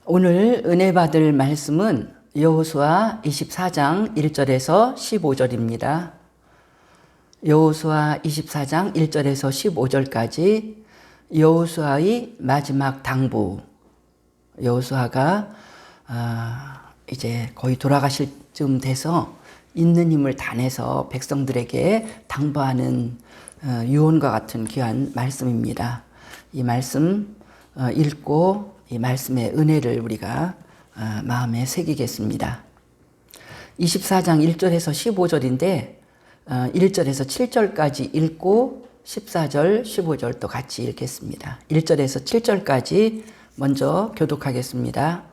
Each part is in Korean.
오늘 은혜 받을 말씀은 여호수아 24장 1절에서 15절입니다. 여호수아 24장 1절에서 15절까지 여호수아의 마지막 당부. 여호수아가 이제 거의 돌아가실 쯤 돼서 있는 힘을 다내서 백성들에게 당부하는 유언과 같은 귀한 말씀입니다. 이 말씀 읽고 이 말씀의 은혜를 우리가 마음에 새기겠습니다. 24장 1절에서 15절인데 1절에서 7절까지 읽고 14절, 15절도 같이 읽겠습니다. 1절에서 7절까지 먼저 교독하겠습니다.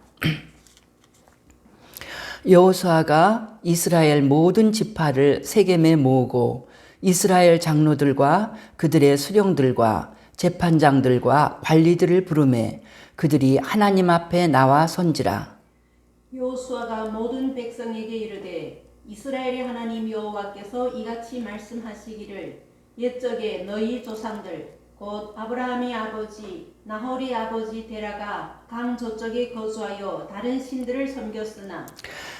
여호수아가 이스라엘 모든 지파를 세겜에 모으고 이스라엘 장로들과 그들의 수령들과 재판장들과 관리들을 부르매 그들이 하나님 앞에 나와 선지라. 여호수아가 모든 백성에게 이르되 이스라엘의 하나님 여호와께서 이같이 말씀하시기를 옛적에 너희 조상들 곧 아브라함의 아버지 나홀의 아버지 데라가 강 저쪽에 거주하여 다른 신들을 섬겼으나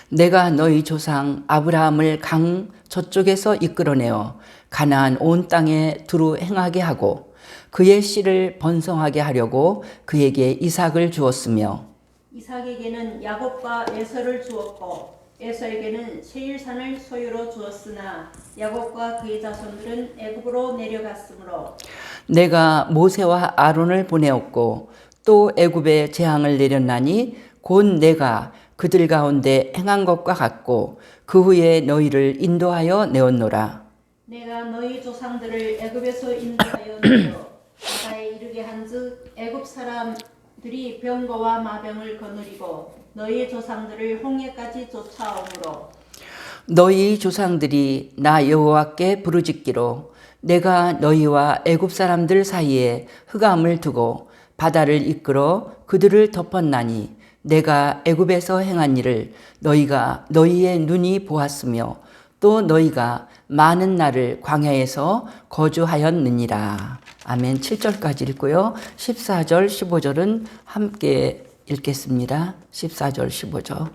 내가 너희 조상 아브라함을 강 저쪽에서 이끌어내어 가나안 온 땅에 두루 행하게 하고 그의 씨를 번성하게 하려고 그에게 이삭을 주었으며 이삭에게는 야곱과 에서를 주었고 에서에게는 세일산을 소유로 주었으나 야곱과 그의 자손들은 애굽으로 내려갔으므로 내가 모세와 아론을 보내었고 또 애굽에 재앙을 내렸나니 곧 내가 그들 가운데 행한 것과 같고 그 후에 너희를 인도하여 내었노라. 내가 너희 조상들을 애굽에서 인도하여 내어 바다에 이르게 한즉 애굽 사람들이 병거와 마병을 거느리고 너희 조상들을 홍해까지 쫓아오므로 너희 조상들이 나 여호와께 부르짖기로 내가 너희와 애굽 사람들 사이에 흑암을 두고 바다를 이끌어 그들을 덮었나니 내가 애굽에서 행한 일을 너희가 너희의 눈이 보았으며 또 너희가 많은 날을 광야에서 거주하였느니라. 아멘. 7절까지 읽고요. 14절, 15절은 함께 읽겠습니다. 14절, 15절.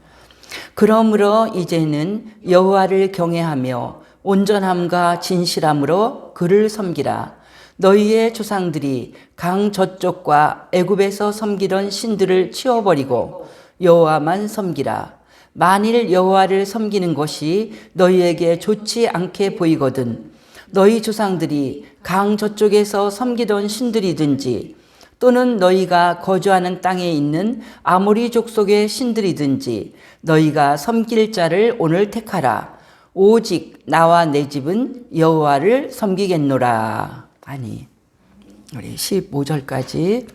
그러므로 이제는 여호와를 경외하며 온전함과 진실함으로 그를 섬기라. 너희의 조상들이 강 저쪽과 애굽에서 섬기던 신들을 치워버리고 여호와만 섬기라. 만일 여호와를 섬기는 것이 너희에게 좋지 않게 보이거든 너희 조상들이 강 저쪽에서 섬기던 신들이든지 또는 너희가 거주하는 땅에 있는 아모리 족속의 신들이든지 너희가 섬길 자를 오늘 택하라. 오직 나와 내 집은 여호와를 섬기겠노라. 아니, 우리 15절까지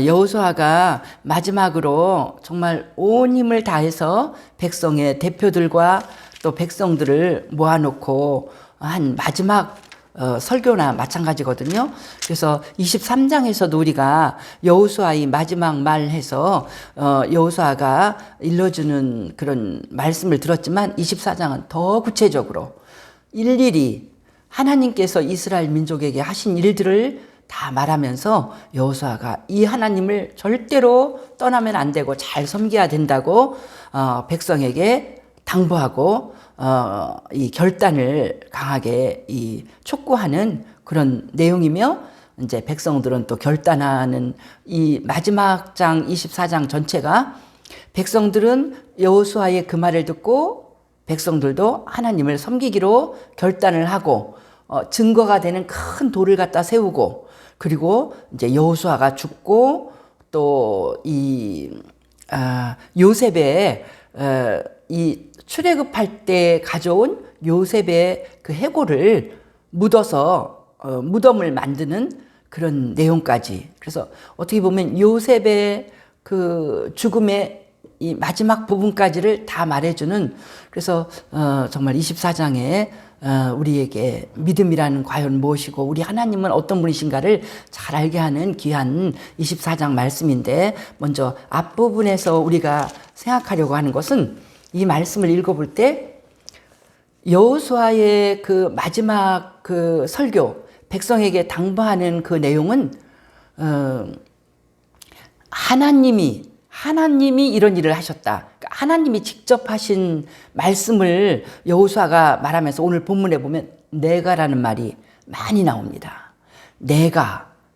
여호수아가 마지막으로 정말 온 힘을 다해서 백성의 대표들과 또 백성들을 모아놓고 한 마지막 설교나 마찬가지거든요. 그래서 23장에서도 우리가 여호수아의 마지막 말해서 여호수아가 일러주는 그런 말씀을 들었지만 24장은 더 구체적으로 일일이 하나님께서 이스라엘 민족에게 하신 일들을 다 말하면서 여호수아가 이 하나님을 절대로 떠나면 안 되고 잘 섬겨야 된다고 백성에게 당부하고 이 결단을 강하게 촉구하는 그런 내용이며 이제 백성들은 또 결단하는 이 마지막 장 24장 전체가 백성들은 여호수아의 그 말을 듣고 백성들도 하나님을 섬기기로 결단을 하고 증거가 되는 큰 돌을 갖다 세우고 그리고 이제 여호수아가 죽고 또 이 요셉의 이 출애굽할 때 가져온 요셉의 그 해골을 묻어서 무덤을 만드는 그런 내용까지. 그래서 어떻게 보면 요셉의 그 죽음의 이 마지막 부분까지를 다 말해주는 그래서 정말 24장에 우리에게 믿음이라는 과연 무엇이고 우리 하나님은 어떤 분이신가를 잘 알게 하는 귀한 24장 말씀인데 먼저 앞부분에서 우리가 생각하려고 하는 것은 이 말씀을 읽어볼 때 여호수아의 그 마지막 그 설교 백성에게 당부하는 그 내용은 하나님이 이런 일을 하셨다. 그러니까 하나님이 직접 하신 말씀을 여호수아가 말하면서 오늘 본문에 보면 내가라는 말이 많이 나옵니다.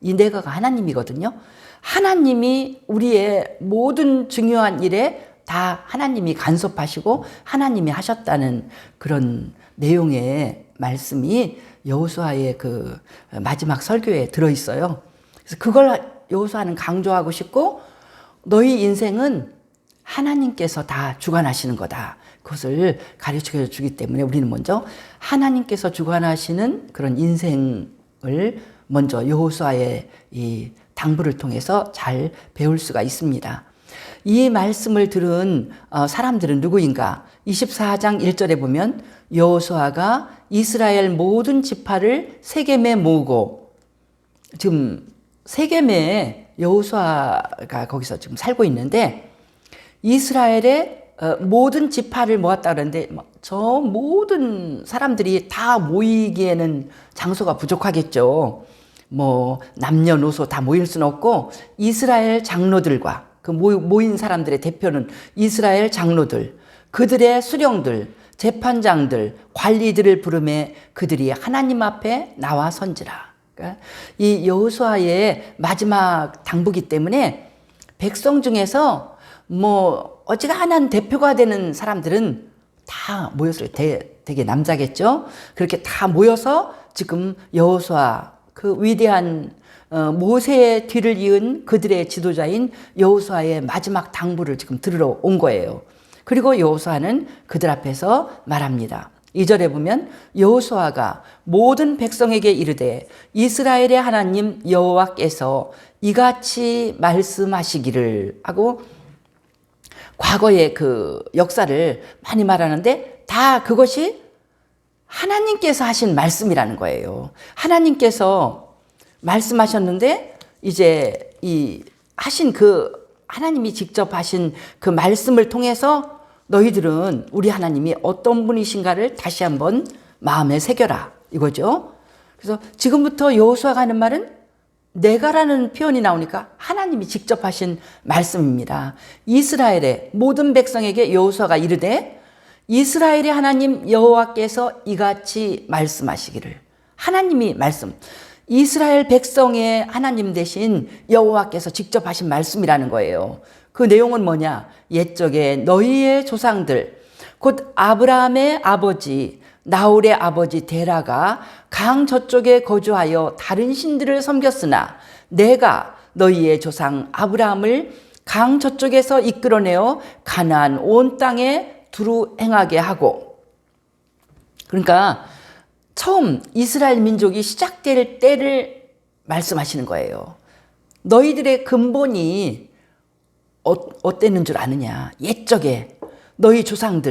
이 내가가 하나님이거든요. 하나님이 우리의 모든 중요한 일에 다 하나님이 간섭하시고 하나님이 하셨다는 그런 내용의 말씀이 여호수아의 그 마지막 설교에 들어있어요. 그래서 그걸 여호수아는 강조하고 싶고, 너희 인생은 하나님께서 다 주관하시는 거다. 그것을 가르쳐 주기 때문에 우리는 먼저 하나님께서 주관하시는 그런 인생을 먼저 여호수아의 이 당부를 통해서 잘 배울 수가 있습니다. 이 말씀을 들은 사람들은 누구인가? 24장 1절에 보면 여호수아가 이스라엘 모든 지파를 세겜에 모으고, 지금 세겜에 여호수아가 거기서 지금 살고 있는데 이스라엘의 모든 지파를 모았다 그러는데 저 모든 사람들이 다 모이기에는 장소가 부족하겠죠. 뭐 남녀노소 다 모일 수는 없고 이스라엘 장로들과 그 모인 사람들의 대표는 이스라엘 장로들, 그들의 수령들, 재판장들, 관리들을 부르매 그들이 하나님 앞에 나와 선지라. 그러니까 이 여호수아의 마지막 당부기 때문에 백성 중에서 뭐 어지간한 대표가 되는 사람들은 다 모였어요. 되게 남자겠죠. 그렇게 다 모여서 지금 여호수아, 그 위대한 모세의 뒤를 이은 그들의 지도자인 여호수아의 마지막 당부를 지금 들으러 온 거예요. 그리고 여호수아는 그들 앞에서 말합니다. 2절에 보면 여호수아가 모든 백성에게 이르되 이스라엘의 하나님 여호와께서 이같이 말씀하시기를 하고, 과거의 그 역사를 많이 말하는데 다 그것이 하나님께서 하신 말씀이라는 거예요. 하나님께서 말씀하셨는데 이제 이 하신 그 하나님이 직접 하신 그 말씀을 통해서 너희들은 우리 하나님이 어떤 분이신가를 다시 한번 마음에 새겨라, 이거죠. 그래서 지금부터 여호수아가 하는 말은 내가라는 표현이 나오니까 하나님이 직접 하신 말씀입니다. 이스라엘의 모든 백성에게 여호수아가 이르되 이스라엘의 하나님 여호와께서 이같이 말씀하시기를. 하나님이 말씀, 이스라엘 백성의 하나님 대신 여호와께서 직접 하신 말씀이라는 거예요. 그 내용은 뭐냐? 옛적에 너희의 조상들 곧 아브라함의 아버지 나홀의 아버지 데라가 강 저쪽에 거주하여 다른 신들을 섬겼으나 내가 너희의 조상 아브라함을 강 저쪽에서 이끌어내어 가나안 온 땅에 두루 행하게 하고. 그러니까 처음 이스라엘 민족이 시작될 때를 말씀하시는 거예요. 너희들의 근본이 어땠는 줄 아느냐? 옛적에 너희 조상,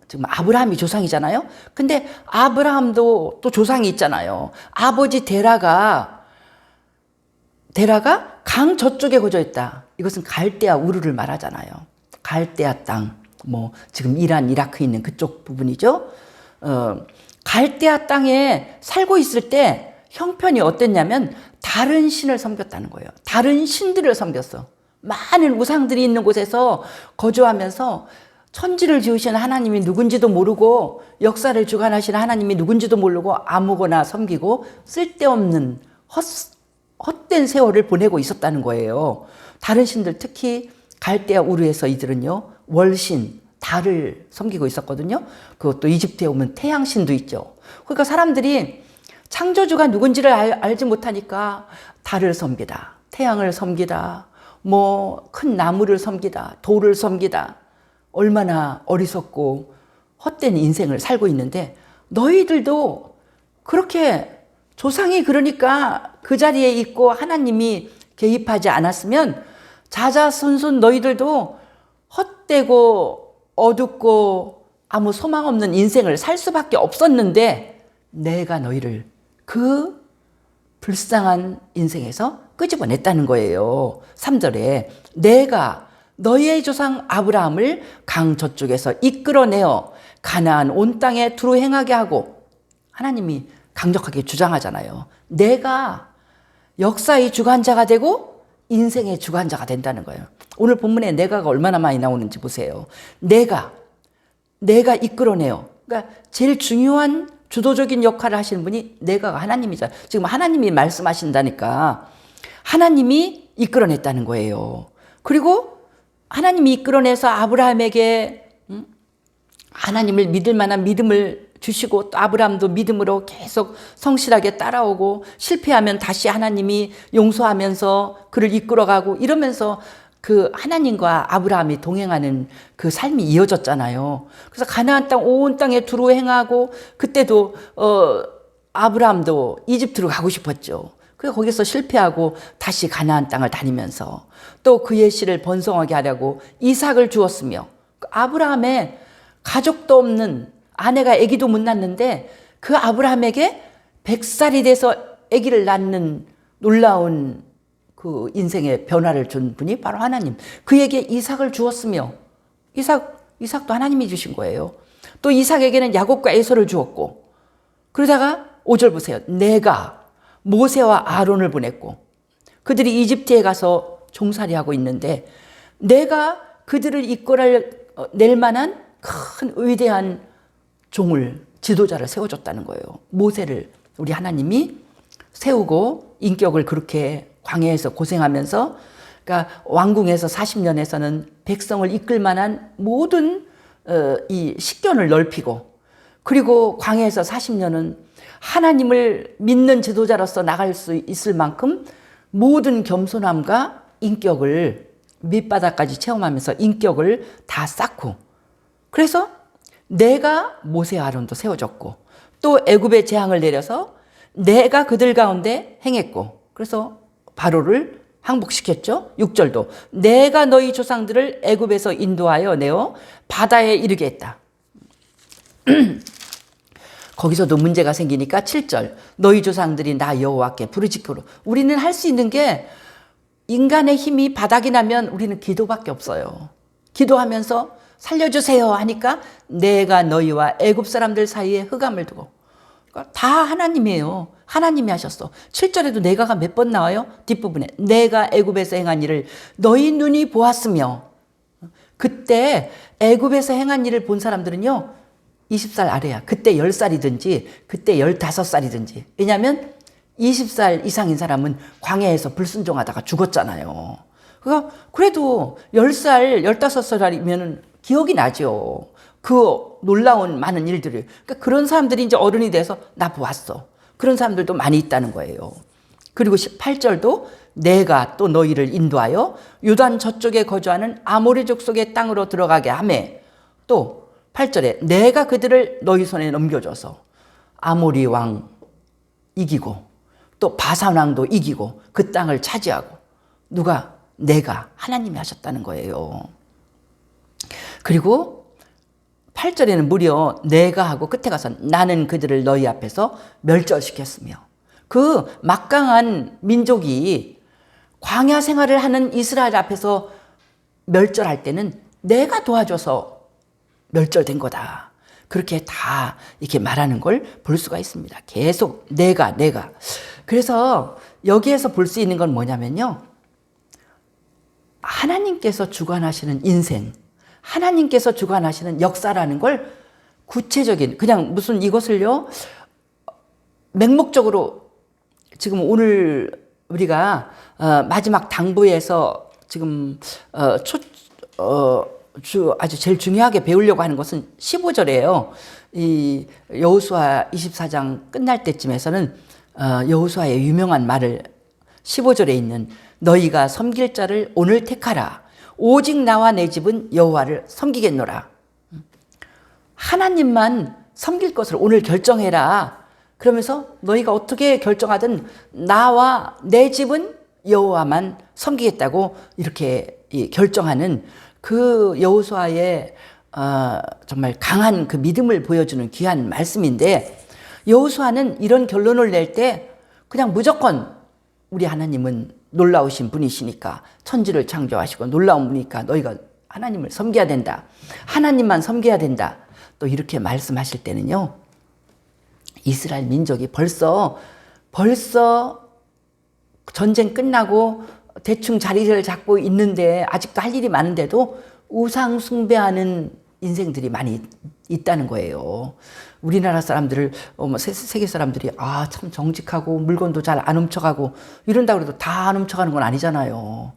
지금 아브라함이 조상이잖아요. 근데 아브라함도 또 조상이 있잖아요. 아버지 데라가 강 저쪽에 거주했다. 이것은 갈대아 우르를 말하잖아요. 갈대아 땅, 뭐 지금 이란, 이라크 있는 그쪽 부분이죠. 갈대아 땅에 살고 있을 때 형편이 어땠냐면 다른 신을 섬겼다는 거예요. 다른 신들을 섬겼어. 많은 우상들이 있는 곳에서 거주하면서 천지를 지으신 하나님이 누군지도 모르고 역사를 주관하시는 하나님이 누군지도 모르고 아무거나 섬기고 쓸데없는 헛된 세월을 보내고 있었다는 거예요. 다른 신들, 특히 갈대아 우르에서 이들은요 월신, 달을 섬기고 있었거든요. 그것도 이집트에 오면 태양신도 있죠. 그러니까 사람들이 창조주가 누군지를 알지 못하니까 달을 섬기다, 태양을 섬기다, 뭐 큰 나무를 섬기다, 돌을 섬기다, 얼마나 어리석고 헛된 인생을 살고 있는데, 너희들도 그렇게 조상이 그러니까 그 자리에 있고 하나님이 개입하지 않았으면 자자손손 너희들도 헛되고 어둡고 아무 소망 없는 인생을 살 수밖에 없었는데 내가 너희를 그 불쌍한 인생에서 끄집어냈다는 거예요. 3절에 내가 너희의 조상 아브라함을 강 저쪽에서 이끌어내어 가나안 온 땅에 두루 행하게 하고, 하나님이 강력하게 주장하잖아요. 내가 역사의 주관자가 되고 인생의 주관자가 된다는 거예요. 오늘 본문에 내가가 얼마나 많이 나오는지 보세요. 내가 이끌어내요. 그러니까 제일 중요한 주도적인 역할을 하시는 분이 내가가 하나님이잖아요. 지금 하나님이 말씀하신다니까 하나님이 이끌어냈다는 거예요. 그리고 하나님이 이끌어내서 아브라함에게 하나님을 믿을 만한 믿음을 주시고 또 아브라함도 믿음으로 계속 성실하게 따라오고 실패하면 다시 하나님이 용서하면서 그를 이끌어가고 이러면서 그 하나님과 아브라함이 동행하는 그 삶이 이어졌잖아요. 그래서 가나안 땅 온 땅에 두루 행하고 그때도 아브라함도 이집트로 가고 싶었죠. 그래서 거기서 실패하고 다시 가나안 땅을 다니면서 또 그의 씨를 번성하게 하려고 이삭을 주었으며 아브라함의 가족도 없는 아내가 아기도 못 낳는데 그 아브라함에게 100살이 돼서 아기를 낳는 놀라운 그 인생의 변화를 준 분이 바로 하나님. 그에게 이삭을 주었으며 이삭도 하나님이 주신 거예요. 또 이삭에게는 야곱과 에서를 주었고 그러다가 5절 보세요. 내가 모세와 아론을 보냈고 그들이 이집트에 가서 종살이하고 있는데 내가 그들을 이끌어낼 만한 큰 위대한 종을 지도자를 세워줬다는 거예요. 모세를 우리 하나님이 세우고 인격을 그렇게 광야에서 고생하면서 그러니까 왕궁에서 40년에서는 백성을 이끌 만한 모든 이 식견을 넓히고 그리고 광야에서 40년은 하나님을 믿는 지도자로서 나갈 수 있을 만큼 모든 겸손함과 인격을 밑바닥까지 체험하면서 인격을 다 쌓고 그래서 내가 모세 아론도 세워줬고 또 애굽의 재앙을 내려서 내가 그들 가운데 행했고 그래서 바로를 항복시켰죠. 6절도 내가 너희 조상들을 애굽에서 인도하여 내어 바다에 이르게 했다. 거기서도 문제가 생기니까 7절 너희 조상들이 나 여호와께 부르짖기로 우리는 할 수 있는 게 인간의 힘이 바닥이 나면 우리는 기도밖에 없어요. 기도하면서 살려주세요 하니까 내가 너희와 애굽 사람들 사이에 흑암을 두고 그러니까 다 하나님이에요. 하나님이 하셨어. 7절에도 내가가 몇 번 나와요? 뒷부분에 내가 애굽에서 행한 일을 너희 눈이 보았으며 그때 애굽에서 행한 일을 본 사람들은요 20살 아래야. 그때 10살이든지 그때 15살이든지 왜냐하면 20살 이상인 사람은 광야에서 불순종하다가 죽었잖아요. 그래도 10살 15살이면 기억이 나죠. 그 놀라운 많은 일들을. 그러니까 그런 사람들이 이제 어른이 돼서 나 보았어. 그런 사람들도 많이 있다는 거예요. 그리고 18절도 내가 또 너희를 인도하여 요단 저쪽에 거주하는 아모리 족속의 땅으로 들어가게 하매 또 8절에 내가 그들을 너희 손에 넘겨줘서 아모리 왕 이기고 또 바산 왕도 이기고 그 땅을 차지하고 누가? 내가 하나님이 하셨다는 거예요. 그리고 8절에는 무려 내가 하고 끝에 가서 나는 그들을 너희 앞에서 멸절시켰으며 그 막강한 민족이 광야 생활을 하는 이스라엘 앞에서 멸절할 때는 내가 도와줘서 멸절된 거다. 그렇게 다 이렇게 말하는 걸 볼 수가 있습니다. 계속 내가. 그래서 여기에서 볼 수 있는 건 뭐냐면요. 하나님께서 주관하시는 인생, 하나님께서 주관하시는 역사라는 걸 구체적인 그냥 무슨 이것을요 맹목적으로 지금 오늘 우리가 마지막 당부에서 지금 아주 제일 중요하게 배우려고 하는 것은 15절이에요. 이 여호수아 24장 끝날 때쯤에서는 여호수아의 유명한 말을 15절에 있는 너희가 섬길 자를 오늘 택하라. 오직 나와 내 집은 여호와를 섬기겠노라. 하나님만 섬길 것을 오늘 결정해라. 그러면서 너희가 어떻게 결정하든 나와 내 집은 여호와만 섬기겠다고 이렇게 결정하는 그 여호수아의 정말 강한 그 믿음을 보여주는 귀한 말씀인데 여호수아는 이런 결론을 낼 때 그냥 무조건 우리 하나님은 놀라우신 분이시니까 천지를 창조하시고 놀라운 분이니까 너희가 하나님을 섬겨야 된다. 하나님만 섬겨야 된다. 또 이렇게 말씀하실 때는요. 이스라엘 민족이 벌써 전쟁 끝나고 대충 자리를 잡고 있는데 아직도 할 일이 많은데도 우상 숭배하는 인생들이 많이 있다는 거예요. 우리나라 사람들을 세계 사람들이 참 정직하고 물건도 잘 안 훔쳐가고 이런다고 해도 다 안 훔쳐가는 건 아니잖아요.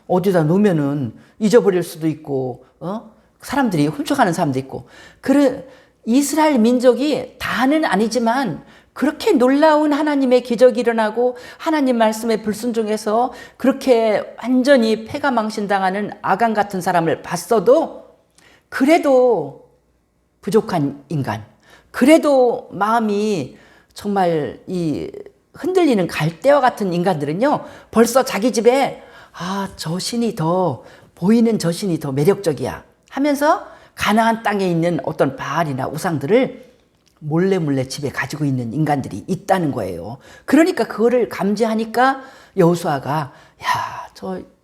어디다 놓으면은 잊어버릴 수도 있고 사람들이 훔쳐가는 사람도 있고. 이스라엘 민족이 다는 아니지만 그렇게 놀라운 하나님의 기적이 일어나고 하나님 말씀에 불순종해서 그렇게 완전히 패가망신당하는 아간 같은 사람을 봤어도 그래도 부족한 인간, 그래도 마음이 정말 이 흔들리는 갈대와 같은 인간들은요, 벌써 자기 집에 저 신이 보이는 저 신이 더 매력적이야 하면서 가나안 땅에 있는 어떤 바알이나 우상들을 몰래 집에 가지고 있는 인간들이 있다는 거예요. 그러니까 그거를 감지하니까 여호수아가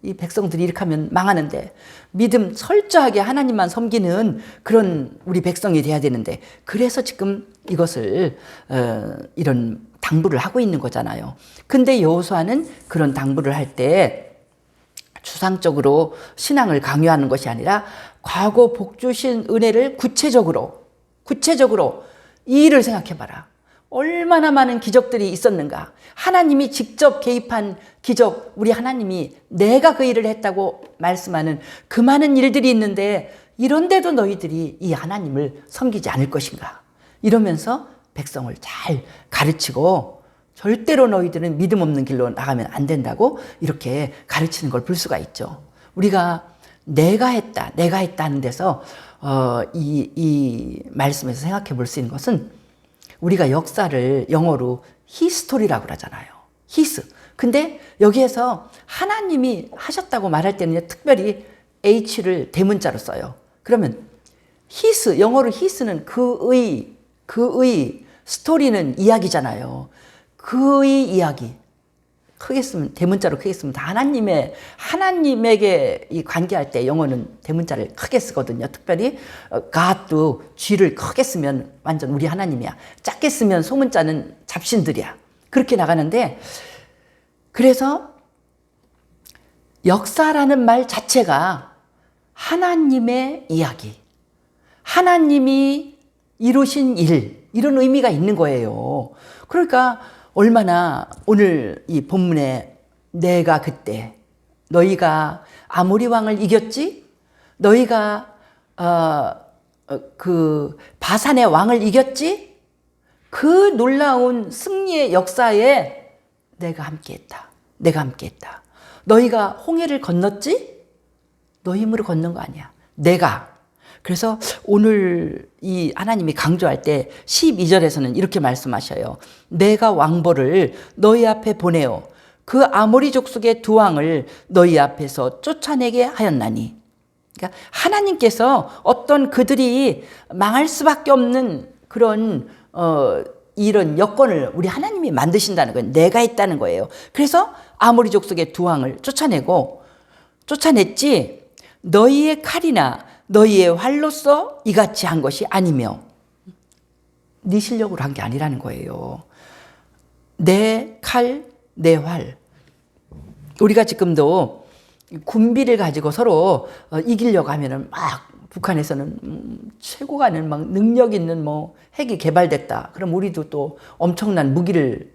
이 백성들이 이렇게 하면 망하는데 믿음 철저하게 하나님만 섬기는 그런 우리 백성이 돼야 되는데, 그래서 지금 이것을 이런 당부를 하고 있는 거잖아요. 근데 여호수아는 그런 당부를 할 때 추상적으로 신앙을 강요하는 것이 아니라 과거 복 주신 은혜를 구체적으로 이 일을 생각해봐라. 얼마나 많은 기적들이 있었는가. 하나님이 직접 개입한 기적, 우리 하나님이 내가 그 일을 했다고 말씀하는 그 많은 일들이 있는데 이런데도 너희들이 이 하나님을 섬기지 않을 것인가. 이러면서 백성을 잘 가르치고 절대로 너희들은 믿음 없는 길로 나가면 안 된다고 이렇게 가르치는 걸 볼 수가 있죠. 우리가 내가 했다 하는 데서 이 말씀에서 생각해 볼 수 있는 것은, 우리가 역사를 영어로 히스토리라고 그러잖아요. 히스. 근데 여기에서 하나님이 하셨다고 말할 때는 특별히 H를 대문자로 써요. 그러면 히스, 영어로 히스는 그의, 스토리는 이야기잖아요. 그의 이야기. 크게 쓰면, 대문자로 크게 쓰면 다 하나님에게 이 관계할 때 영어는 대문자를 크게 쓰거든요. 특별히 God도 G를 크게 쓰면 완전 우리 하나님이야. 작게 쓰면 소문자는 잡신들이야. 그렇게 나가는데, 그래서 역사라는 말 자체가 하나님의 이야기, 하나님이 이루신 일, 이런 의미가 있는 거예요. 그러니까 얼마나 오늘 이 본문에 내가 그때 너희가 아모리 왕을 이겼지? 너희가 그 바산의 왕을 이겼지? 그 놀라운 승리의 역사에 내가 함께했다. 너희가 홍해를 건넜지? 너 힘으로 건넌 거 아니야. 내가. 그래서 오늘 이 하나님이 강조할 때 12절에서는 이렇게 말씀하셔요. 내가 왕보를 너희 앞에 보내어 그 아모리 족속의 두 왕을 너희 앞에서 쫓아내게 하였나니. 그러니까 하나님께서 어떤 그들이 망할 수밖에 없는 그런 이런 여건을 우리 하나님이 만드신다는 거예요. 내가 있다는 거예요. 그래서 아모리 족속의 두 왕을 쫓아냈지 너희의 칼이나 너희의 활로서 이같이 한 것이 아니며, 네 실력으로 한 게 아니라는 거예요. 내 칼, 내 활. 우리가 지금도 군비를 가지고 서로 이기려고 하면은 막 북한에서는 최고 가는 막 능력 있는 핵이 개발됐다. 그럼 우리도 또 엄청난 무기를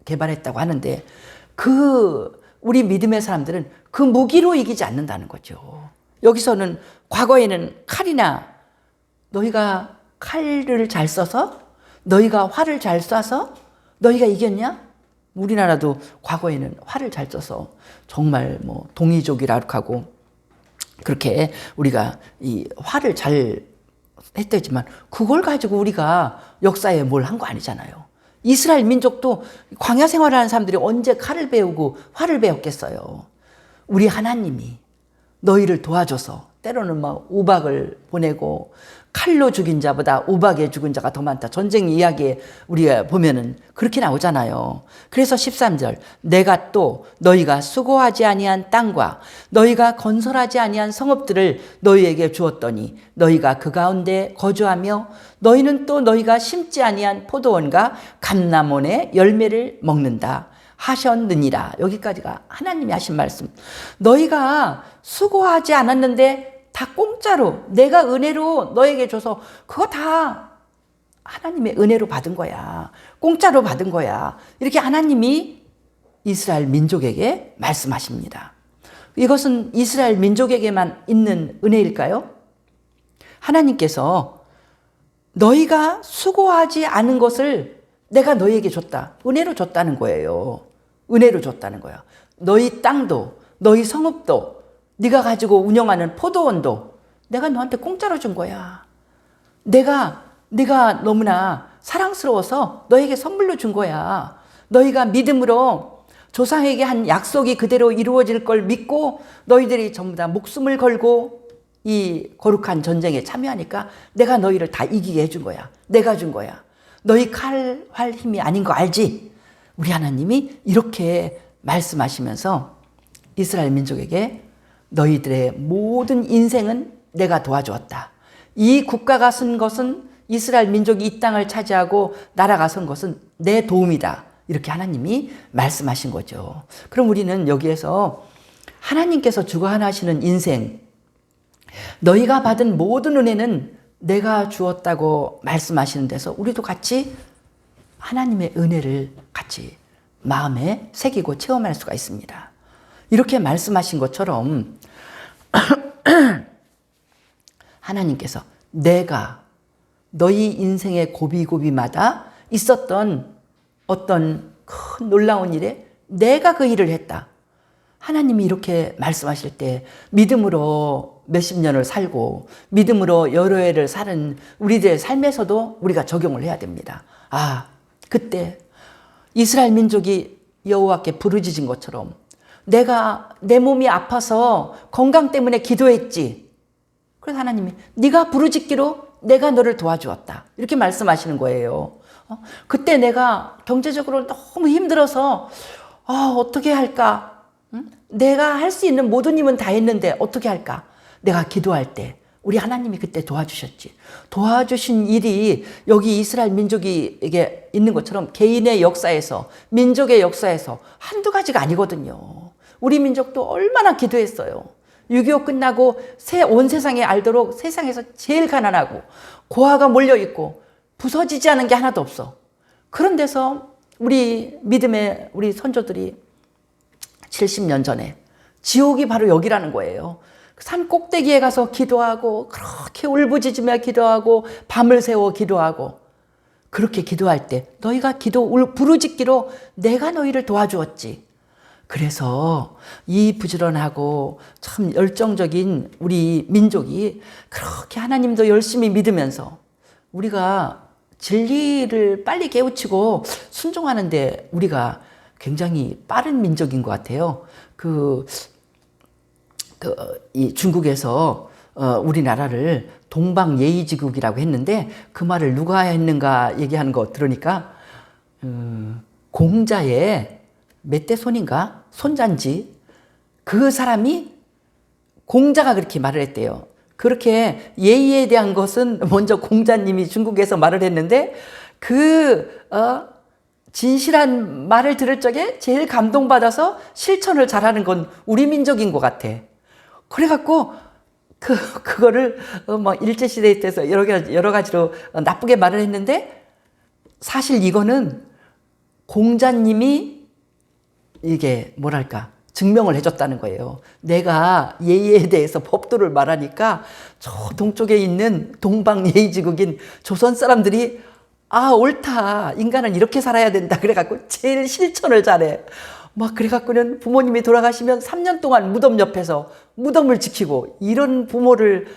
개발했다고 하는데, 우리 믿음의 사람들은 그 무기로 이기지 않는다는 거죠. 여기서는 과거에는 칼이나 너희가 칼을 잘 써서, 너희가 활을 잘 쏴서 너희가 이겼냐? 우리나라도 과거에는 활을 잘 써서 정말 동이족이라고 하고 그렇게 우리가 이 활을 잘 했다지만 그걸 가지고 우리가 역사에 뭘 한 거 아니잖아요. 이스라엘 민족도 광야 생활하는 사람들이 언제 칼을 배우고 활을 배웠겠어요. 우리 하나님이 너희를 도와줘서 때로는 우박을 보내고, 칼로 죽인 자보다 우박에 죽은 자가 더 많다. 전쟁 이야기에 우리가 보면은 그렇게 나오잖아요. 그래서 13절, 내가 또 너희가 수고하지 아니한 땅과 너희가 건설하지 아니한 성읍들을 너희에게 주었더니 너희가 그 가운데 거주하며 너희는 또 너희가 심지 아니한 포도원과 감람원의 열매를 먹는다. 하셨느니라. 여기까지가 하나님이 하신 말씀. 너희가 수고하지 않았는데 다 공짜로 내가 은혜로 너에게 줘서 그거 다 하나님의 은혜로 받은 거야. 공짜로 받은 거야. 이렇게 하나님이 이스라엘 민족에게 말씀하십니다. 이것은 이스라엘 민족에게만 있는 은혜일까요? 하나님께서 너희가 수고하지 않은 것을 내가 너희에게 줬다. 은혜로 줬다는 거예요. 은혜로 줬다는 거야. 너희 땅도, 너희 성읍도, 네가 가지고 운영하는 포도원도 내가 너한테 공짜로 준 거야. 네가 너무나 사랑스러워서 너에게 선물로 준 거야. 너희가 믿음으로 조상에게 한 약속이 그대로 이루어질 걸 믿고 너희들이 전부 다 목숨을 걸고 이 거룩한 전쟁에 참여하니까 내가 너희를 다 이기게 해준 거야. 내가 준 거야. 너희 칼, 활 힘이 아닌 거 알지? 우리 하나님이 이렇게 말씀하시면서 이스라엘 민족에게 너희들의 모든 인생은 내가 도와주었다. 이 국가가 쓴 것은 이스라엘 민족이 이 땅을 차지하고 나라가 선 것은 내 도움이다. 이렇게 하나님이 말씀하신 거죠. 그럼 우리는 여기에서 하나님께서 주관하시는 인생, 너희가 받은 모든 은혜는 내가 주었다고 말씀하시는 데서 우리도 같이 하나님의 은혜를 같이 마음에 새기고 체험할 수가 있습니다. 이렇게 말씀하신 것처럼 하나님께서 내가 너희 인생의 고비고비마다 있었던 어떤 큰 놀라운 일에 내가 그 일을 했다. 하나님이 이렇게 말씀하실 때 믿음으로 몇십 년을 살고 믿음으로 여러 해를 사는 우리들의 삶에서도 우리가 적용을 해야 됩니다. 아, 그때 이스라엘 민족이 여호와께 부르짖은 것처럼 내가 내 몸이 아파서 건강 때문에 기도했지. 그래서 하나님이 네가 부르짖기로 내가 너를 도와주었다. 이렇게 말씀하시는 거예요. 그때 내가 경제적으로 너무 힘들어서 어떻게 할까? 내가 할 수 있는 모든 힘은 다 했는데 어떻게 할까? 내가 기도할 때 우리 하나님이 그때 도와주셨지. 도와주신 일이 여기 이스라엘 민족에게 있는 것처럼 개인의 역사에서 민족의 역사에서 한두 가지가 아니거든요. 우리 민족도 얼마나 기도했어요. 6.25 끝나고 온 세상에 알도록 세상에서 제일 가난하고 고아가 몰려있고 부서지지 않은 게 하나도 없어. 그런 데서 우리 믿음의 우리 선조들이 70년 전에 지옥이 바로 여기라는 거예요. 산 꼭대기에 가서 기도하고 그렇게 울부짖으며 기도하고 밤을 새워 기도하고 그렇게 기도할 때 너희가 부르짖기로 내가 너희를 도와주었지. 그래서 이 부지런하고 참 열정적인 우리 민족이 그렇게 하나님도 열심히 믿으면서 우리가 진리를 빨리 깨우치고 순종하는데 우리가 굉장히 빠른 민족인 것 같아요. 이 중국에서 우리나라를 동방예의지국이라고 했는데 그 말을 누가 했는가 얘기하는 거 들으니까 공자의 몇 대 손인가? 손자인지 그 사람이 공자가 그렇게 말을 했대요. 그렇게 예의에 대한 것은 먼저 공자님이 중국에서 말을 했는데 진실한 말을 들을 적에 제일 감동받아서 실천을 잘하는 건 우리 민족인 것 같아. 그래갖고 그거를 일제시대에 대해서 여러 가지로 나쁘게 말을 했는데 사실 이거는 공자님이 이게 뭐랄까 증명을 해줬다는 거예요. 내가 예의에 대해서 법도를 말하니까 저 동쪽에 있는 동방예의지국인 조선 사람들이 옳다. 인간은 이렇게 살아야 된다. 그래갖고 제일 실천을 잘해. 그래갖고는 부모님이 돌아가시면 3년 동안 무덤 옆에서 무덤을 지키고 이런 부모를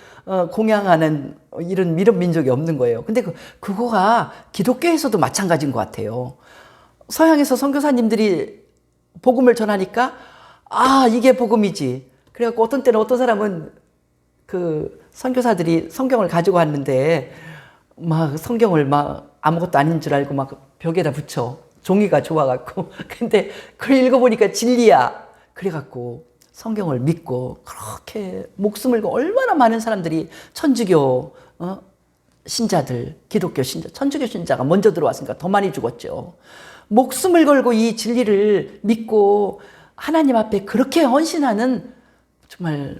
공양하는 이런 민족이 없는 거예요. 근데 그거가 기독교에서도 마찬가지인 것 같아요. 서양에서 선교사님들이 복음을 전하니까 이게 복음이지. 그래갖고 어떤 때는 어떤 사람은 그 선교사들이 성경을 가지고 왔는데 성경을 아무것도 아닌 줄 알고 벽에다 붙여. 종이가 좋아갖고. 근데 그걸 읽어보니까 진리야. 그래갖고 성경을 믿고 그렇게 목숨을 걸고 얼마나 많은 사람들이 천주교 신자들, 기독교 신자, 천주교 신자가 먼저 들어왔으니까 더 많이 죽었죠. 목숨을 걸고 이 진리를 믿고 하나님 앞에 그렇게 헌신하는 정말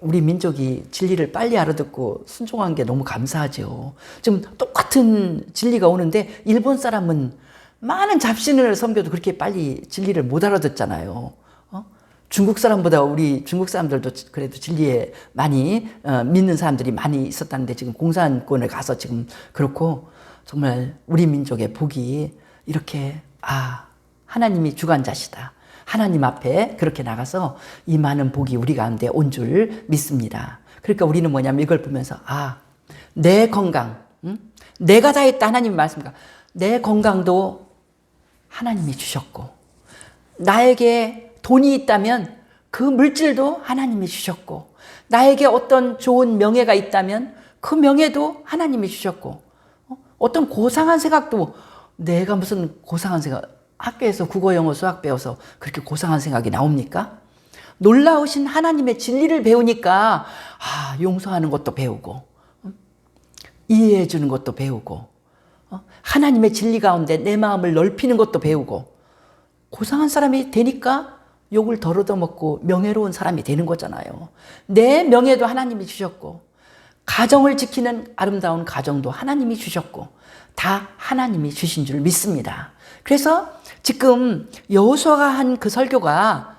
우리 민족이 진리를 빨리 알아듣고 순종한 게 너무 감사하죠. 지금 똑같은 진리가 오는데 일본 사람은 많은 잡신을 섬겨도 그렇게 빨리 진리를 못 알아듣잖아요. 중국 사람보다 우리 중국 사람들도 그래도 진리에 많이 믿는 사람들이 많이 있었다는데 지금 공산권에 가서 지금 그렇고 정말 우리 민족의 복이 이렇게 하나님이 주관자시다. 하나님 앞에 그렇게 나가서 이 많은 복이 우리 가운데 온 줄 믿습니다. 그러니까 우리는 뭐냐면 이걸 보면서 내 건강, 내가 다 했다 하나님 말씀과 내 건강도 하나님이 주셨고 나에게 돈이 있다면 그 물질도 하나님이 주셨고 나에게 어떤 좋은 명예가 있다면 그 명예도 하나님이 주셨고 어떤 고상한 생각도 내가 무슨 고상한 생각 학교에서 국어 영어 수학 배워서 그렇게 고상한 생각이 나옵니까? 놀라우신 하나님의 진리를 배우니까 용서하는 것도 배우고 이해해 주는 것도 배우고 하나님의 진리 가운데 내 마음을 넓히는 것도 배우고 고상한 사람이 되니까 욕을 덜 얻어먹고 명예로운 사람이 되는 거잖아요. 내 명예도 하나님이 주셨고 가정을 지키는 아름다운 가정도 하나님이 주셨고 다 하나님이 주신 줄 믿습니다. 그래서 지금 여호수아가 한 그 설교가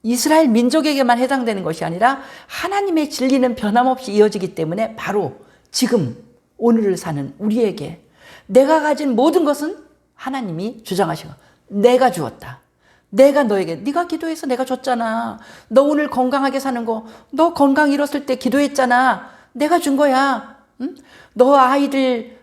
이스라엘 민족에게만 해당되는 것이 아니라 하나님의 진리는 변함없이 이어지기 때문에 바로 지금 오늘을 사는 우리에게 내가 가진 모든 것은 하나님이 주장하시고 내가 주었다. 내가 너에게 네가 기도해서 내가 줬잖아. 너 오늘 건강하게 사는 거 너 건강 잃었을 때 기도했잖아. 내가 준 거야. 응? 너 아이들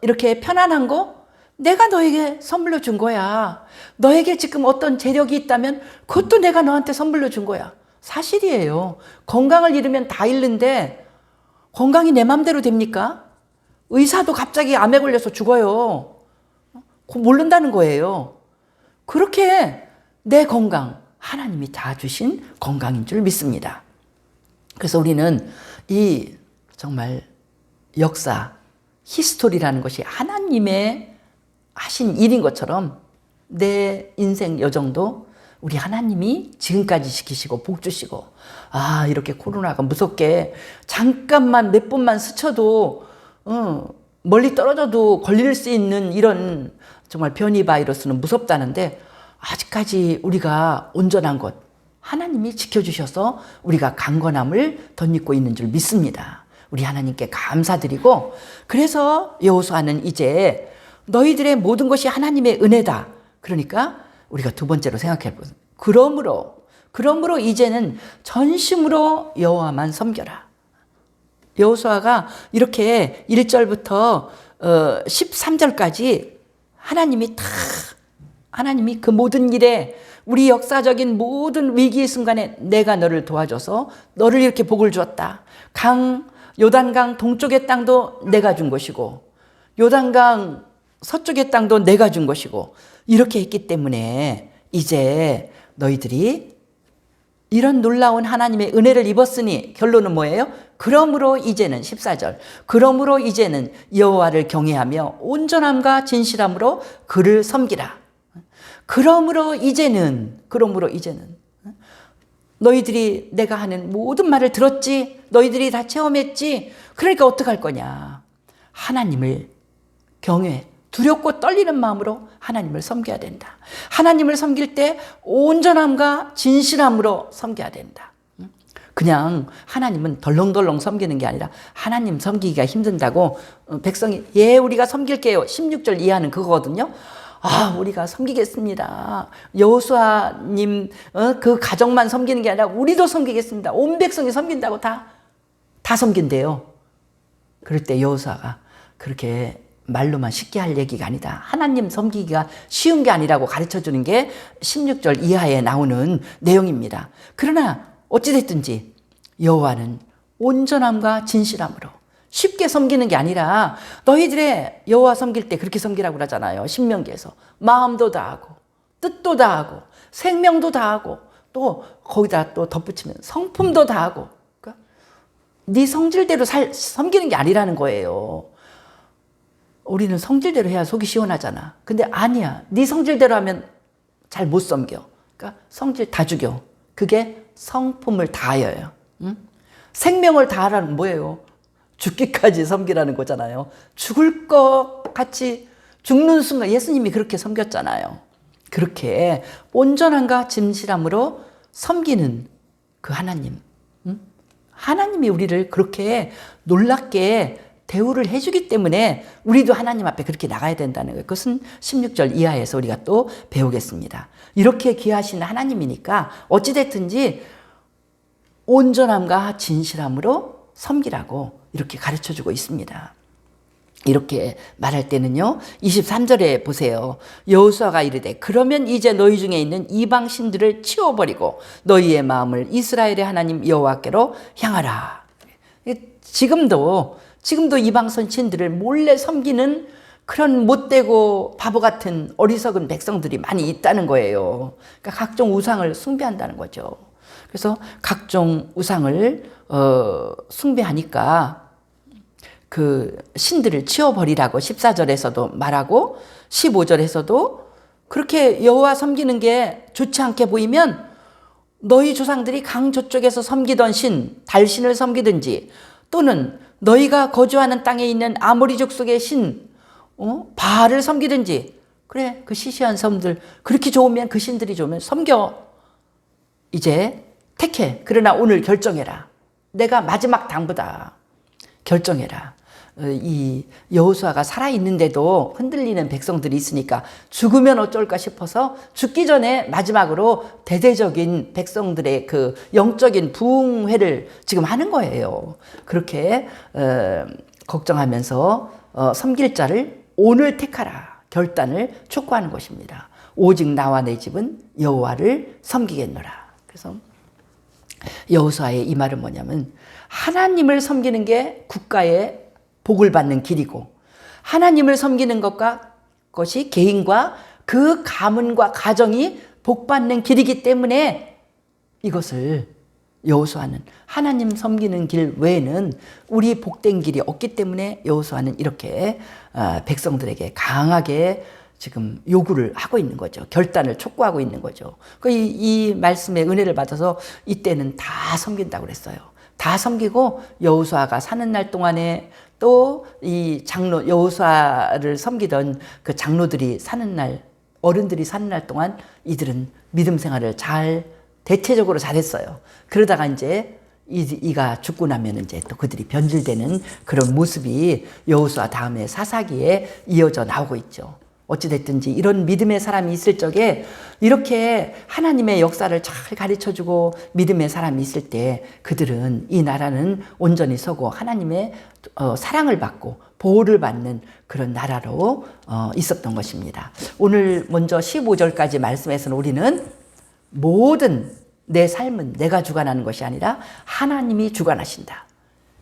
이렇게 편안한 거 내가 너에게 선물로 준 거야. 너에게 지금 어떤 재력이 있다면 그것도 내가 너한테 선물로 준 거야. 사실이에요. 건강을 잃으면 다 잃는데 건강이 내 맘대로 됩니까? 의사도 갑자기 암에 걸려서 죽어요. 그거 모른다는 거예요. 그렇게 내 건강 하나님이 다 주신 건강인 줄 믿습니다. 그래서 우리는 이 정말 역사, 히스토리라는 것이 하나님의 하신 일인 것처럼 내 인생 여정도 우리 하나님이 지금까지 지키시고 복 주시고 이렇게 코로나가 무섭게 잠깐만 몇 번만 스쳐도 멀리 떨어져도 걸릴 수 있는 이런 정말 변이 바이러스는 무섭다는데 아직까지 우리가 온전한 것 하나님이 지켜주셔서 우리가 강건함을 덧입고 있는 줄 믿습니다. 우리 하나님께 감사드리고 그래서 여호수아는 이제 너희들의 모든 것이 하나님의 은혜다. 그러니까 우리가 두 번째로 생각해 보세요. 그러므로 이제는 전심으로 여호와만 섬겨라. 여호수아가 이렇게 1절부터 13절까지 하나님이 그 모든 일에 우리 역사적인 모든 위기의 순간에 내가 너를 도와줘서 너를 이렇게 복을 주었다. 요단강 동쪽의 땅도 내가 준 것이고 요단강 서쪽의 땅도 내가 준 것이고 이렇게 했기 때문에 이제 너희들이 이런 놀라운 하나님의 은혜를 입었으니 결론은 뭐예요? 그러므로 이제는 14절 그러므로 이제는 여호와를 경외하며 온전함과 진실함으로 그를 섬기라. 그러므로 이제는 너희들이 내가 하는 모든 말을 들었지 너희들이 다 체험했지 그러니까 어떡할 거냐 하나님을 경외 두렵고 떨리는 마음으로 하나님을 섬겨야 된다. 하나님을 섬길 때 온전함과 진실함으로 섬겨야 된다. 그냥 하나님은 덜렁덜렁 섬기는 게 아니라 하나님 섬기기가 힘든다고 백성이 우리가 섬길게요 16절 이하는 그거거든요. 우리가 섬기겠습니다. 여호수아님 그 가정만 섬기는 게 아니라 우리도 섬기겠습니다. 온 백성이 섬긴다고 다 섬긴대요. 그럴 때 여호수아가 그렇게 말로만 쉽게 할 얘기가 아니다. 하나님 섬기기가 쉬운 게 아니라고 가르쳐주는 게 16절 이하에 나오는 내용입니다. 그러나 어찌됐든지 여호와는 온전함과 진실함으로 쉽게 섬기는 게 아니라 너희들의 여호와 섬길 때 그렇게 섬기라고 그러잖아요. 신명기에서 마음도 다하고 뜻도 다하고 생명도 다하고 또 거기다 또 덧붙이면 성품도 다하고 그러니까 네 성질대로 섬기는 게 아니라는 거예요. 우리는 성질대로 해야 속이 시원하잖아. 근데 아니야. 네 성질대로 하면 잘 못 섬겨. 그러니까 성질 다 죽여. 그게 성품을 다하여요. 응? 생명을 다하라는 뭐예요? 죽기까지 섬기라는 거잖아요. 죽을 것 같이 죽는 순간 예수님이 그렇게 섬겼잖아요. 그렇게 온전함과 진실함으로 섬기는 그 하나님. 응? 하나님이 우리를 그렇게 놀랍게 대우를 해주기 때문에 우리도 하나님 앞에 그렇게 나가야 된다는 거예요. 그것은 16절 이하에서 우리가 또 배우겠습니다. 이렇게 귀하신 하나님이니까 어찌됐든지 온전함과 진실함으로 섬기라고 이렇게 가르쳐주고 있습니다. 이렇게 말할 때는요, 23절에 보세요. 여호수아가 이르되 그러면 이제 너희 중에 있는 이방 신들을 치워버리고 너희의 마음을 이스라엘의 하나님 여호와께로 향하라. 지금도 이방 선신들을 몰래 섬기는 그런 못되고 바보 같은 어리석은 백성들이 많이 있다는 거예요. 그러니까 각종 우상을 숭배한다는 거죠. 그래서 각종 우상을 숭배하니까 그 신들을 치워버리라고 14절에서도 말하고 15절에서도 그렇게 여호와 섬기는 게 좋지 않게 보이면 너희 조상들이 강 저쪽에서 섬기던 신, 달신을 섬기든지 또는 너희가 거주하는 땅에 있는 아모리 족속의 신, 바알을 섬기든지 그래 그 시시한 섬들 그렇게 좋으면 그 신들이 좋으면 섬겨. 이제 택해. 그러나 오늘 결정해라. 내가 마지막 당부다. 결정해라. 이 여호수아가 살아있는데도 흔들리는 백성들이 있으니까 죽으면 어쩔까 싶어서 죽기 전에 마지막으로 대대적인 백성들의 그 영적인 부흥회를 지금 하는 거예요. 그렇게 걱정하면서 섬길 자를 오늘 택하라 결단을 촉구하는 것입니다. 오직 나와 내 집은 여호와를 섬기겠노라. 그래서 여호수아의 이 말은 뭐냐면 하나님을 섬기는 게 국가의 복을 받는 길이고 하나님을 섬기는 것이 개인과 그 가문과 가정이 복받는 길이기 때문에 이것을 여호수아는 하나님 섬기는 길 외에는 우리 복된 길이 없기 때문에 여호수아는 이렇게 백성들에게 강하게 지금 요구를 하고 있는 거죠. 결단을 촉구하고 있는 거죠. 이 말씀의 은혜를 받아서 이때는 다 섬긴다고 그랬어요. 다 섬기고 여호수아가 사는 날 동안에 또 이 장로 여호수아를 섬기던 그 장로들이 사는 날 어른들이 사는 날 동안 이들은 믿음 생활을 잘 대체적으로 잘했어요. 그러다가 이제 이가 죽고 나면 이제 또 그들이 변질되는 그런 모습이 여호수아 다음에 사사기에 이어져 나오고 있죠. 어찌됐든지 이런 믿음의 사람이 있을 적에 이렇게 하나님의 역사를 잘 가르쳐주고 믿음의 사람이 있을 때 그들은 이 나라는 온전히 서고 하나님의 사랑을 받고 보호를 받는 그런 나라로 있었던 것입니다. 오늘 먼저 15절까지 말씀에서는 우리는 모든 내 삶은 내가 주관하는 것이 아니라 하나님이 주관하신다.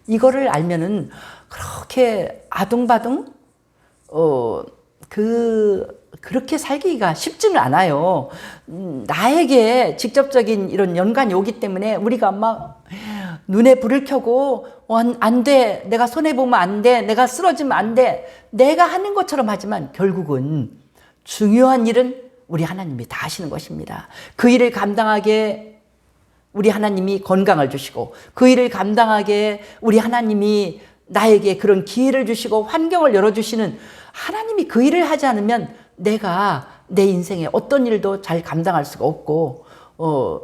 이거를 알면은 그렇게 아둥바둥 그렇게 살기가 쉽지는 않아요. 나에게 직접적인 이런 연관이 오기 때문에 우리가 막 눈에 불을 켜고 안 돼. 내가 손해보면 안 돼. 내가 쓰러지면 안 돼. 내가 하는 것처럼 하지만 결국은 중요한 일은 우리 하나님이 다 하시는 것입니다. 그 일을 감당하게 우리 하나님이 건강을 주시고 그 일을 감당하게 우리 하나님이 나에게 그런 기회를 주시고 환경을 열어주시는 하나님이 그 일을 하지 않으면 내가 내 인생에 어떤 일도 잘 감당할 수가 없고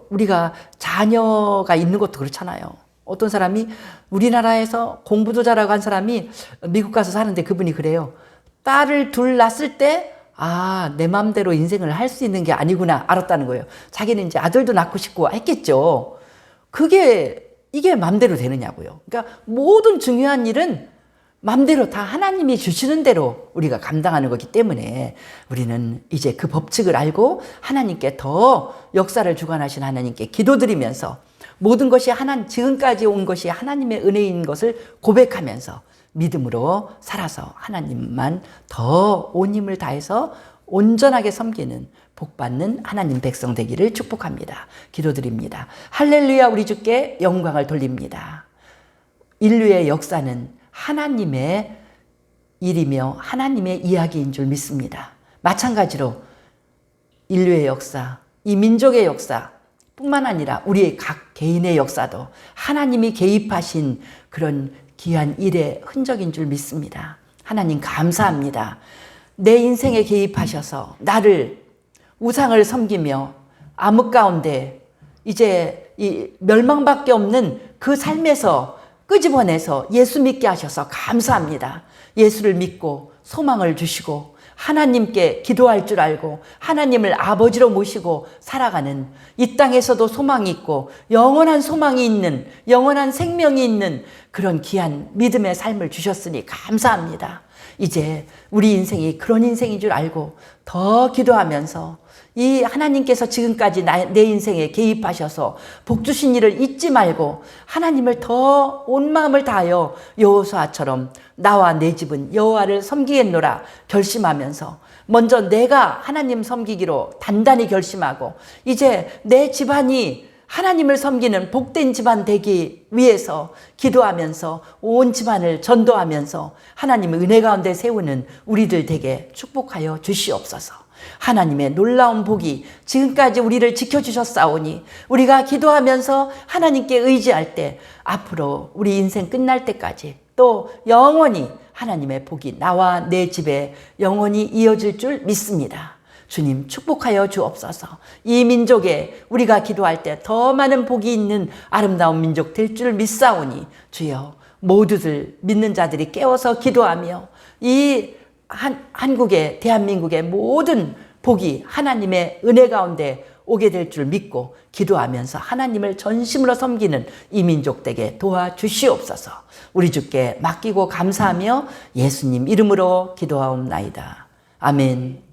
우리가 자녀가 있는 것도 그렇잖아요. 어떤 사람이 우리나라에서 공부도 잘하고 한 사람이 미국 가서 사는데 그분이 그래요. 딸을 둘 낳았을 때 내 맘대로 인생을 할 수 있는 게 아니구나 알았다는 거예요. 자기는 이제 아들도 낳고 싶고 했겠죠. 이게 맘대로 되느냐고요. 그러니까 모든 중요한 일은 맘대로 다 하나님이 주시는 대로 우리가 감당하는 거기 때문에 우리는 이제 그 법칙을 알고 하나님께 더 역사를 주관하신 하나님께 기도드리면서 모든 것이 지금까지 온 것이 하나님의 은혜인 것을 고백하면서 믿음으로 살아서 하나님만 더 온 힘을 다해서 온전하게 섬기는 복받는 하나님 백성 되기를 축복합니다. 기도드립니다. 할렐루야. 우리 주께 영광을 돌립니다. 인류의 역사는 하나님의 일이며 하나님의 이야기인 줄 믿습니다. 마찬가지로 인류의 역사, 이 민족의 역사 뿐만 아니라 우리의 각 개인의 역사도 하나님이 개입하신 그런 귀한 일의 흔적인 줄 믿습니다. 하나님 감사합니다. 내 인생에 개입하셔서 나를 우상을 섬기며 암흑 가운데 이제 이 멸망밖에 없는 그 삶에서 끄집어내서 예수 믿게 하셔서 감사합니다. 예수를 믿고 소망을 주시고 하나님께 기도할 줄 알고 하나님을 아버지로 모시고 살아가는 이 땅에서도 소망이 있고 영원한 소망이 있는 영원한 생명이 있는 그런 귀한 믿음의 삶을 주셨으니 감사합니다. 이제 우리 인생이 그런 인생인 줄 알고 더 기도하면서 이 하나님께서 지금까지 내 인생에 개입하셔서 복 주신 일을 잊지 말고 하나님을 더 온 마음을 다하여 여호수아처럼 나와 내 집은 여호와를 섬기겠노라 결심하면서 먼저 내가 하나님 섬기기로 단단히 결심하고 이제 내 집안이 하나님을 섬기는 복된 집안 되기 위해서 기도하면서 온 집안을 전도하면서 하나님의 은혜 가운데 세우는 우리들 되게 축복하여 주시옵소서. 하나님의 놀라운 복이 지금까지 우리를 지켜주셨사오니 우리가 기도하면서 하나님께 의지할 때 앞으로 우리 인생 끝날 때까지 또 영원히 하나님의 복이 나와 내 집에 영원히 이어질 줄 믿습니다. 주님 축복하여 주옵소서. 이 민족에 우리가 기도할 때 더 많은 복이 있는 아름다운 민족 될 줄 믿사오니 주여 모두들 믿는 자들이 깨워서 기도하며 이 한국의 대한민국의 모든 복이 하나님의 은혜 가운데 오게 될 줄 믿고 기도하면서 하나님을 전심으로 섬기는 이 민족 되게 도와주시옵소서. 우리 주께 맡기고 감사하며 예수님 이름으로 기도하옵나이다. 아멘.